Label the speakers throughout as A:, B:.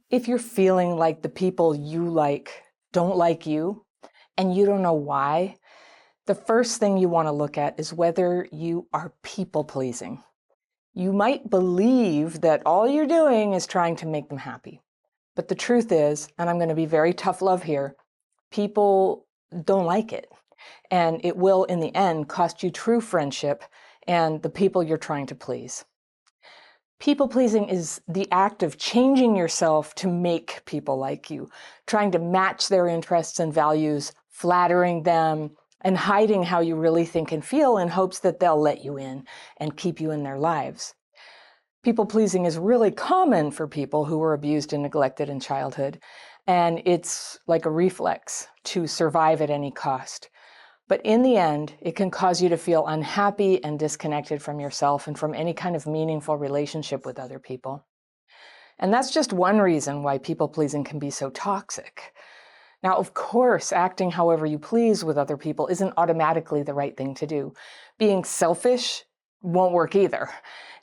A: If you're feeling like the people you like don't like you and you don't know why, the first thing you want to look at is whether you are people pleasing. You might believe that all you're doing is trying to make them happy. But the truth is, and I'm going to be very tough love here, people don't like it. And it will, in the end, cost you true friendship and the people you're trying to please. People pleasing is the act of changing yourself to make people like you, trying to match their interests and values, flattering them, and hiding how you really think and feel in hopes that they'll let you in and keep you in their lives. People pleasing is really common for people who were abused and neglected in childhood, and it's like a reflex to survive at any cost. But in the end, it can cause you to feel unhappy and disconnected from yourself and from any kind of meaningful relationship with other people. And that's just one reason why people-pleasing can be so toxic. Now, of course, acting however you please with other people isn't automatically the right thing to do. Being selfish won't work either.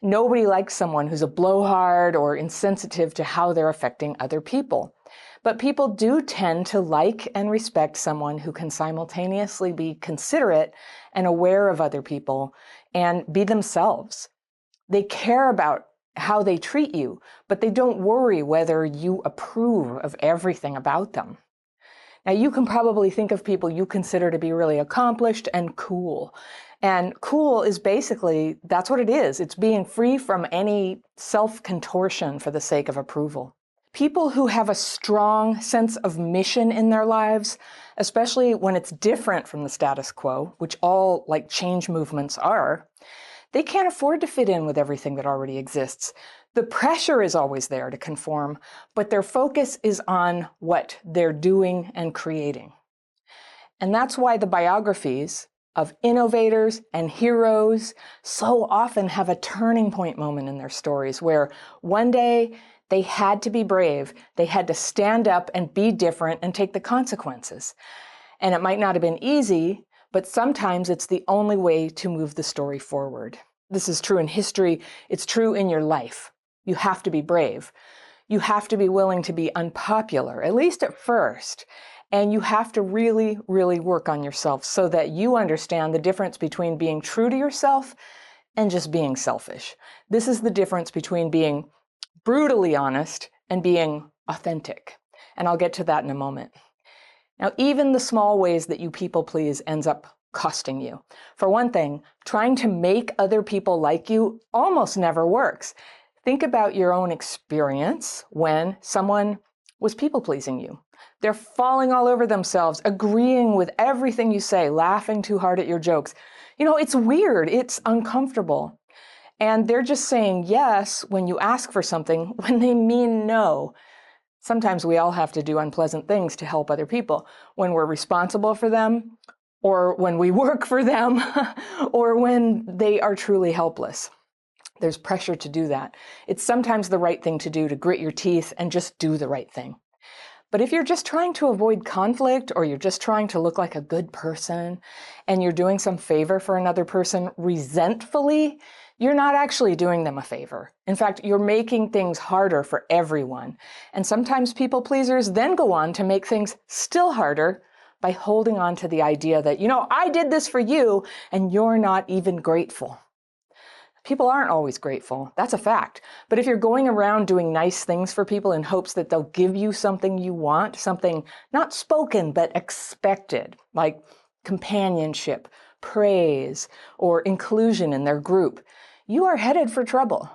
A: Nobody likes someone who's a blowhard or insensitive to how they're affecting other people. But people do tend to like and respect someone who can simultaneously be considerate and aware of other people and be themselves. They care about how they treat you, but they don't worry whether you approve of everything about them. Now, you can probably think of people you consider to be really accomplished and cool. And cool is basically, that's what it is. It's being free from any self-contortion for the sake of approval. People who have a strong sense of mission in their lives, especially when it's different from the status quo, which all like change movements are, they can't afford to fit in with everything that already exists. The pressure is always there to conform, but their focus is on what they're doing and creating. And that's why the biographies of innovators and heroes so often have a turning point moment in their stories where one day they had to be brave, they had to stand up and be different and take the consequences. And it might not have been easy, but sometimes it's the only way to move the story forward. This is true in history, it's true in your life. You have to be brave. You have to be willing to be unpopular, at least at first. And you have to really, really work on yourself so that you understand the difference between being true to yourself and just being selfish. This is the difference between being brutally honest and being authentic. And I'll get to that in a moment. Now, even the small ways that you people please ends up costing you. For one thing, trying to make other people like you almost never works. Think about your own experience when someone was people-pleasing you. They're falling all over themselves, agreeing with everything you say, laughing too hard at your jokes. You know, it's weird, it's uncomfortable. And they're just saying yes when you ask for something when they mean no. Sometimes we all have to do unpleasant things to help other people when we're responsible for them, or when we work for them, or when they are truly helpless. There's pressure to do that. It's sometimes the right thing to do, to grit your teeth and just do the right thing. But if you're just trying to avoid conflict, or you're just trying to look like a good person, and you're doing some favor for another person resentfully, you're not actually doing them a favor. In fact, you're making things harder for everyone. And sometimes people pleasers then go on to make things still harder by holding on to the idea that, you know, I did this for you and you're not even grateful. People aren't always grateful. That's a fact. But if you're going around doing nice things for people in hopes that they'll give you something you want, something not spoken but expected, like companionship, praise, or inclusion in their group, you are headed for trouble.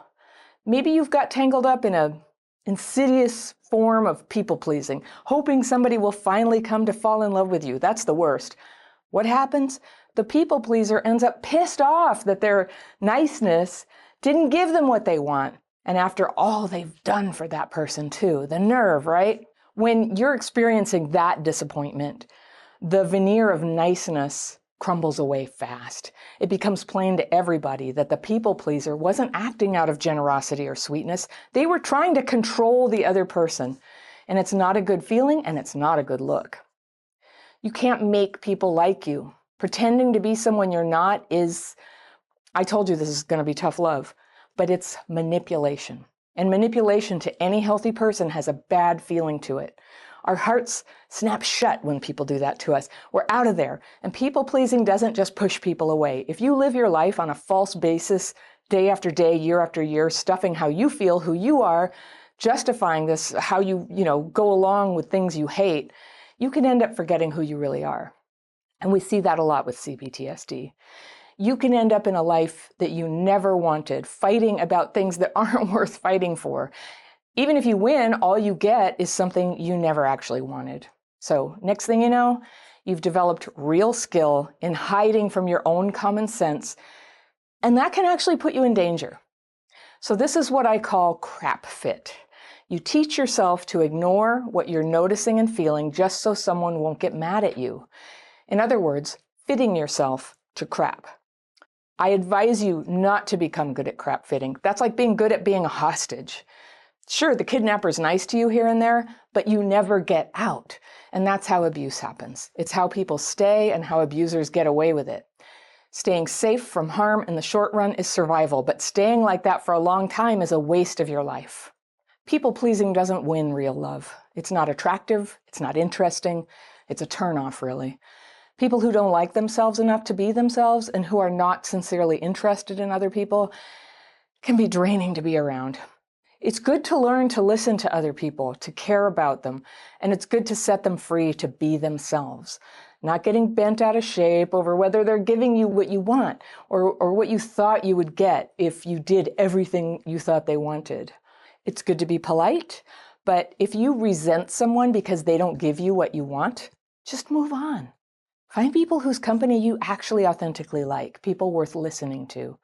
A: Maybe you've got tangled up in an insidious form of people-pleasing, hoping somebody will finally come to fall in love with you. That's the worst. What happens? The people-pleaser ends up pissed off that their niceness didn't give them what they want. And after all they've done for that person too, the nerve, right? When you're experiencing that disappointment, the veneer of niceness crumbles away fast. It becomes plain to everybody that the people-pleaser wasn't acting out of generosity or sweetness. They were trying to control the other person. And it's not a good feeling, and it's not a good look. You can't make people like you. Pretending to be someone you're not is, I told you this is going to be tough love, but it's manipulation. And manipulation to any healthy person has a bad feeling to it. Our hearts snap shut when people do that to us. We're out of there. And people pleasing doesn't just push people away. If you live your life on a false basis, day after day, year after year, stuffing how you feel, who you are, justifying this, how you go along with things you hate, you can end up forgetting who you really are. And we see that a lot with CPTSD. You can end up in a life that you never wanted, fighting about things that aren't worth fighting for. Even if you win, all you get is something you never actually wanted. So next thing you know, you've developed real skill in hiding from your own common sense, and that can actually put you in danger. So this is what I call crap fit. You teach yourself to ignore what you're noticing and feeling just so someone won't get mad at you. In other words, fitting yourself to crap. I advise you not to become good at crap fitting. That's like being good at being a hostage. Sure, the kidnapper's nice to you here and there, but you never get out. And that's how abuse happens. It's how people stay and how abusers get away with it. Staying safe from harm in the short run is survival, but staying like that for a long time is a waste of your life. People-pleasing doesn't win real love. It's not attractive, it's not interesting, it's a turn-off, really. People who don't like themselves enough to be themselves and who are not sincerely interested in other people can be draining to be around. It's good to learn to listen to other people, to care about them, and it's good to set them free to be themselves, not getting bent out of shape over whether they're giving you what you want or what you thought you would get if you did everything you thought they wanted. It's good to be polite, but if you resent someone because they don't give you what you want, just move on. Find people whose company you actually authentically like, people worth listening to.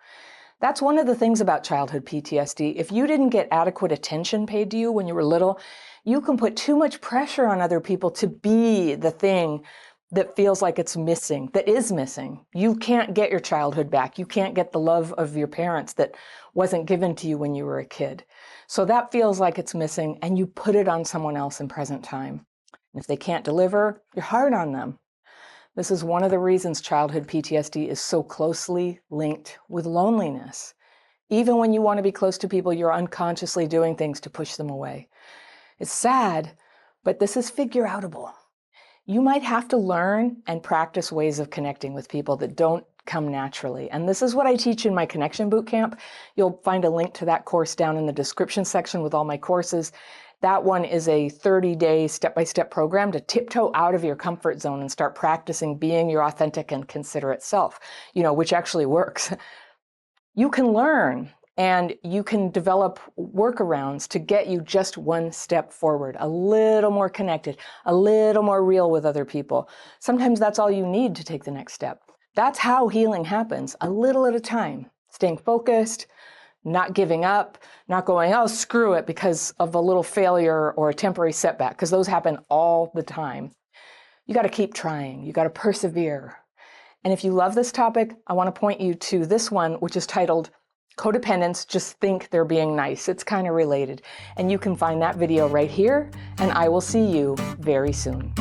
A: That's one of the things about childhood PTSD. If you didn't get adequate attention paid to you when you were little, you can put too much pressure on other people to be the thing that feels like it's missing, that is missing. You can't get your childhood back. You can't get the love of your parents that wasn't given to you when you were a kid. So that feels like it's missing, and you put it on someone else in present time. And if they can't deliver, you're hard on them. This is one of the reasons childhood PTSD is so closely linked with loneliness. Even when you want to be close to people, you're unconsciously doing things to push them away. It's sad, but this is figure-outable. You might have to learn and practice ways of connecting with people that don't come naturally. And this is what I teach in my Connection Bootcamp. You'll find a link to that course down in the description section with all my courses. That one is a 30-day step-by-step program to tiptoe out of your comfort zone and start practicing being your authentic and considerate self, which actually works. You can learn and you can develop workarounds to get you just one step forward, a little more connected, a little more real with other people. Sometimes that's all you need to take the next step. That's how healing happens, a little at a time, staying focused, not giving up, not going, oh, screw it because of a little failure or a temporary setback, because those happen all the time. You got to keep trying. You got to persevere. And if you love this topic, I want to point you to this one, which is titled Codependents Just Think They're Being Nice. It's kind of related. And you can find that video right here, and I will see you very soon.